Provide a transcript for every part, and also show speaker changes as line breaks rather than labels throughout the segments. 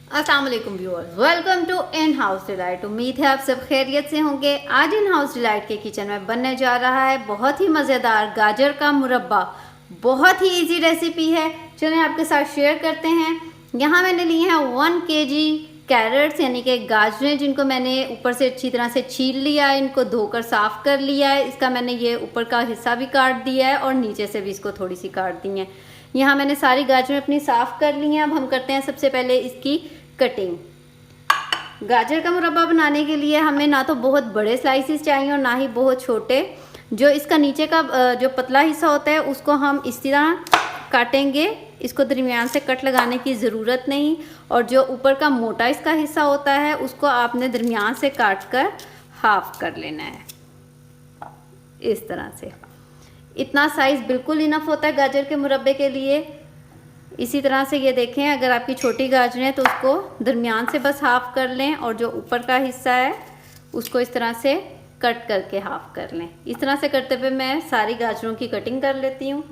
अस्सलाम वालेकुम viewers, welcome to In House Delight. उम्मीद है आप सब खैरियत से होंगे। आज इन हाउस डिलाइट के किचन में बनने जा रहा है बहुत ही मज़ेदार गाजर का मुरब्बा। बहुत ही इजी रेसिपी है, चलें आपके साथ शेयर करते हैं। यहाँ मैंने लिए हैं 1 kg कैरेट्स यानी कि गाजरें, जिनको मैंने ऊपर से अच्छी तरह से छील लिया है, इनको धोकर साफ़ कर लिया है। इसका मैंने ये ऊपर का हिस्सा भी काट दिया है और नीचे से भी इसको थोड़ी सी काट दी है। यहाँ मैंने सारी गाजरें अपनी साफ़ कर ली हैं। अब हम करते हैं सबसे पहले इसकी कटिंग। गाजर का मुरब्बा बनाने के लिए हमें ना तो बहुत बड़े स्लाइसिस चाहिए और ना ही बहुत छोटे। जो इसका नीचे का जो पतला हिस्सा होता है उसको हम इस तरह काटेंगे। इसको दरमियान से कट लगाने की ज़रूरत नहीं। और जो ऊपर का मोटा इसका हिस्सा होता है उसको आपने दरमियान से काट कर हाफ कर लेना है इस तरह से। इतना साइज़ बिल्कुल इनफ होता है गाजर के मुरब्बे के लिए। इसी तरह से ये देखें, अगर आपकी छोटी गाजरें हैं तो उसको दरमियान से बस हाफ कर लें और जो ऊपर का हिस्सा है उसको इस तरह से कट करके हाफ कर लें। इस तरह से करते हुए मैं सारी गाजरों की कटिंग कर लेती हूँ।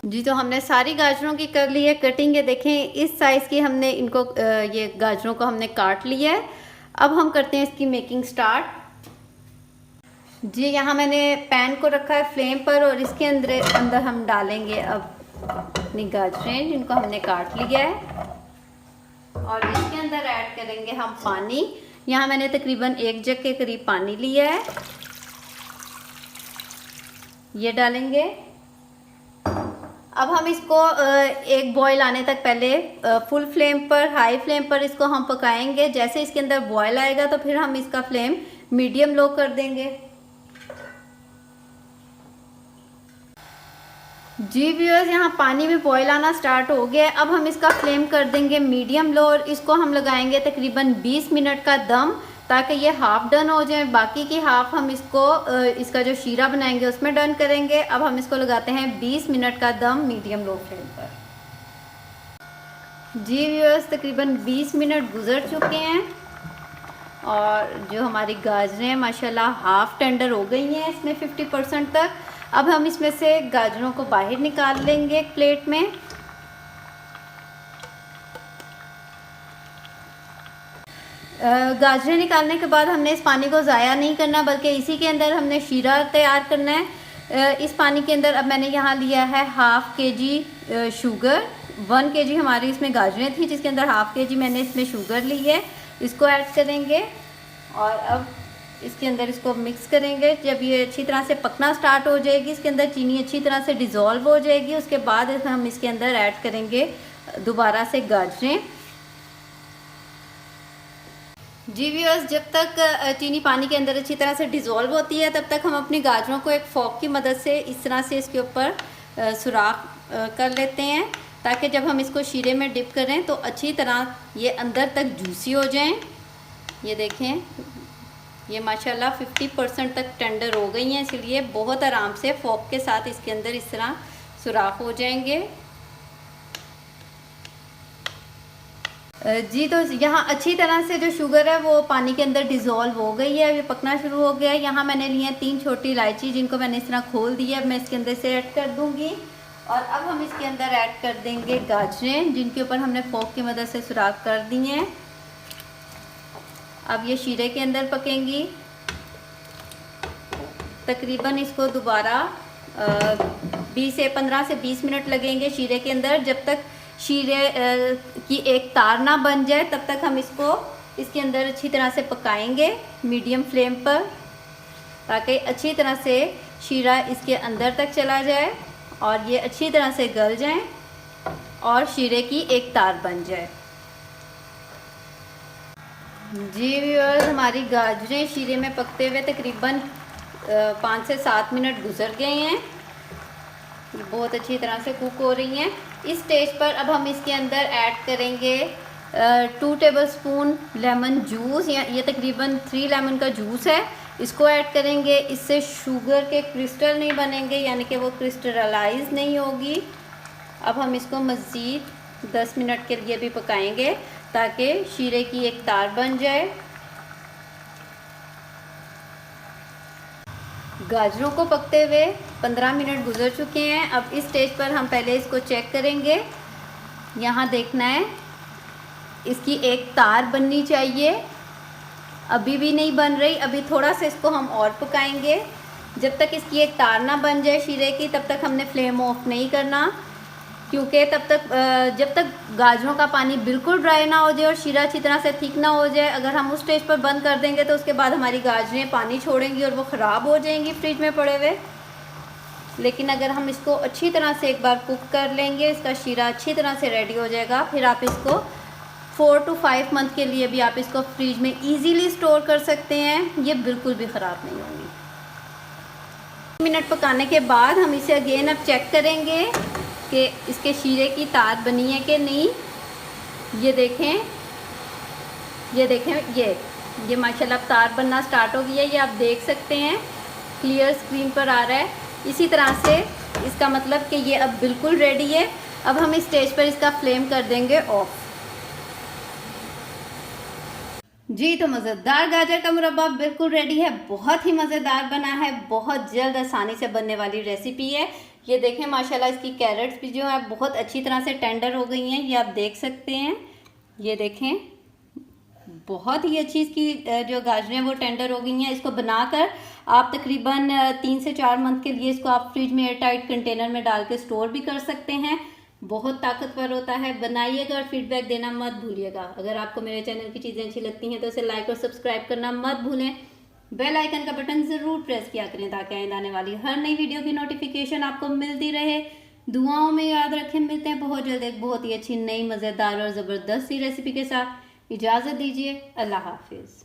जी, तो हमने सारी गाजरों की कर ली है कटिंग। ये देखें, इस साइज़ की हमने इनको ये गाजरों को हमने काट लिया है। अब हम करते हैं इसकी मेकिंग स्टार्ट। जी, यहाँ मैंने पैन को रखा है फ्लेम पर और इसके अंदर हम डालेंगे अब अपनी गाजरें जिनको हमने काट लिया है। और इसके अंदर ऐड करेंगे हम पानी। यहाँ मैंने तकरीबन 1 जग के करीब पानी लिया है, ये डालेंगे। अब हम इसको एक बॉयल आने तक पहले फुल फ्लेम पर, हाई फ्लेम पर इसको हम पकाएंगे। जैसे इसके अंदर बॉयल आएगा तो फिर हम इसका फ्लेम मीडियम लो कर देंगे। जी व्यूअर्स, यहाँ पानी में बॉयल आना स्टार्ट हो गया है। अब हम इसका फ्लेम कर देंगे मीडियम लो और इसको हम लगाएंगे तकरीबन 20 मिनट का दम, ताकि ये हाफ डन हो जाए। बाकी की हाफ हम इसको इसका जो शीरा बनाएंगे उसमें डन करेंगे। अब हम इसको लगाते हैं 20 मिनट का दम मीडियम लो फ्लेम पर। जी व्यूअर्स, तकरीबन 20 मिनट गुजर चुके हैं और जो हमारी गाजरें हैं माशाल्लाह हाफ टेंडर हो गई हैं इसमें 50% तक। अब हम इसमें से गाजरों को बाहर निकाल लेंगे एक प्लेट में। गाजरें निकालने के बाद हमने इस पानी को ज़ाया नहीं करना, बल्कि इसी के अंदर हमने शीरा तैयार करना है। इस पानी के अंदर अब मैंने यहाँ लिया है ½ kg शुगर। 1 kg हमारी इसमें गाजरें थी, जिसके अंदर ½ kg मैंने इसमें शुगर ली है। इसको ऐड करेंगे और अब इसके अंदर इसको मिक्स करेंगे। जब ये अच्छी तरह से पकना स्टार्ट हो जाएगी, इसके अंदर चीनी अच्छी तरह से डिज़ोल्व हो जाएगी, उसके बाद हम इसके अंदर ऐड करेंगे दोबारा से गाजरें। जी व्यूअर्स, जब तक चीनी पानी के अंदर अच्छी तरह से डिज़ोल्व होती है तब तक हम अपनी गाजरों को एक फोक की मदद से इस तरह से इसके ऊपर सुराख कर लेते हैं, ताकि जब हम इसको शीरे में डिप करें तो अच्छी तरह ये अंदर तक जूसी हो जाएं। ये देखें, ये माशाल्लाह 50% तक टेंडर हो गई हैं, इसलिए बहुत आराम से फोक के साथ इसके अंदर इस तरह सुराख हो जाएंगे। जी, तो यहाँ अच्छी तरह से जो शुगर है वो पानी के अंदर डिज़ोल्व हो गई है, ये पकना शुरू हो गया है। यहाँ मैंने लिए 3 छोटी इलायची, जिनको मैंने इस तरह खोल दिया है। मैं इसके अंदर से ऐड कर दूँगी और अब हम इसके अंदर ऐड कर देंगे गाजरें, जिनके ऊपर हमने फोक की मदद से सुराख कर दी हैं। अब ये शीरे के अंदर पकेंगी। तकरीबन इसको दोबारा 15 से 20 मिनट लगेंगे शीरे के अंदर। जब तक शीरे की एक तार ना बन जाए तब तक हम इसको इसके अंदर अच्छी तरह से पकाएंगे मीडियम फ्लेम पर, ताकि अच्छी तरह से शीरा इसके अंदर तक चला जाए और ये अच्छी तरह से गल जाए और शीरे की एक तार बन जाए। जी व्यूअर्स, हमारी गाजरें शीरे में पकते हुए तकरीबन 5 से 7 मिनट गुजर गए हैं। बहुत अच्छी तरह से कुक हो रही हैं। इस स्टेज पर अब हम इसके अंदर ऐड करेंगे 2 टेबलस्पून लेमन जूस, या ये तकरीबन 3 लेमन का जूस है। इसको ऐड करेंगे। इससे शुगर के क्रिस्टल नहीं बनेंगे, यानी कि वो क्रिस्टलाइज नहीं होगी। अब हम इसको मज़ीद 10 मिनट के लिए भी पकाएंगे ताकि शीरे की एक तार बन जाए। गाजरों को पकते हुए 15 मिनट गुजर चुके हैं। अब इस स्टेज पर हम पहले इसको चेक करेंगे। यहाँ देखना है इसकी एक तार बननी चाहिए। अभी भी नहीं बन रही, अभी थोड़ा सा इसको हम और पकाएंगे। जब तक इसकी एक तार ना बन जाए शीरे की, तब तक हमने फ्लेम ऑफ नहीं करना, क्योंकि तब तक जब तक गाजरों का पानी बिल्कुल ड्राई ना हो जाए और शीरा अच्छी तरह से थिक ना हो जाए, अगर हम उस स्टेज पर बंद कर देंगे तो उसके बाद हमारी गाजरें पानी छोड़ेंगी और वो ख़राब हो जाएंगी फ्रिज में पड़े हुए। लेकिन अगर हम इसको अच्छी तरह से एक बार कुक कर लेंगे, इसका शीरा अच्छी तरह से रेडी हो जाएगा। फिर आप इसको 4 to 5 मंथ के लिए भी आप इसको फ्रिज में इजीली स्टोर कर सकते हैं, ये बिल्कुल भी ख़राब नहीं होंगी। 1 मिनट पकाने के बाद हम इसे अगेन अब चेक करेंगे कि इसके शीरे की तार बनी है कि नहीं। ये देखें, ये देखें, ये माशाल्लाह अब तार बनना स्टार्ट हो गई है, ये आप देख सकते हैं, क्लियर स्क्रीन पर आ रहा है। इसी तरह से इसका मतलब कि ये अब बिल्कुल रेडी है। अब हम इस स्टेज पर इसका फ्लेम कर देंगे ऑफ। जी, तो मज़ेदार गाजर का मुरब्बा बिल्कुल रेडी है, बहुत ही मज़ेदार बना है, बहुत जल्द आसानी से बनने वाली रेसिपी है। ये देखें माशाल्लाह इसकी कैरेट्स भी जो है बहुत अच्छी तरह से टेंडर हो गई हैं, ये आप देख सकते हैं। ये देखें, बहुत ही अच्छी इसकी जो गाजरें वो टेंडर हो गई हैं। इसको बनाकर आप तकरीबन 3 से 4 मंथ के लिए इसको आप फ्रिज में एयर टाइट कंटेनर में डाल के स्टोर भी कर सकते हैं। बहुत ताकतवर होता है, बनाइएगा और फीडबैक देना मत भूलिएगा। अगर आपको मेरे चैनल की चीज़ें अच्छी लगती हैं तो इसे लाइक और सब्सक्राइब करना मत भूलें। बेल आइकन का बटन ज़रूर प्रेस किया करें ताकि आइंदा आने वाली हर नई वीडियो की नोटिफिकेशन आपको मिलती रहे। दुआओं में याद रखें, मिलते हैं बहुत जल्द एक बहुत ही अच्छी नई मज़ेदार और ज़बरदस्त सी रेसिपी के साथ। इजाज़त दीजिए, अल्लाह हाफिज़।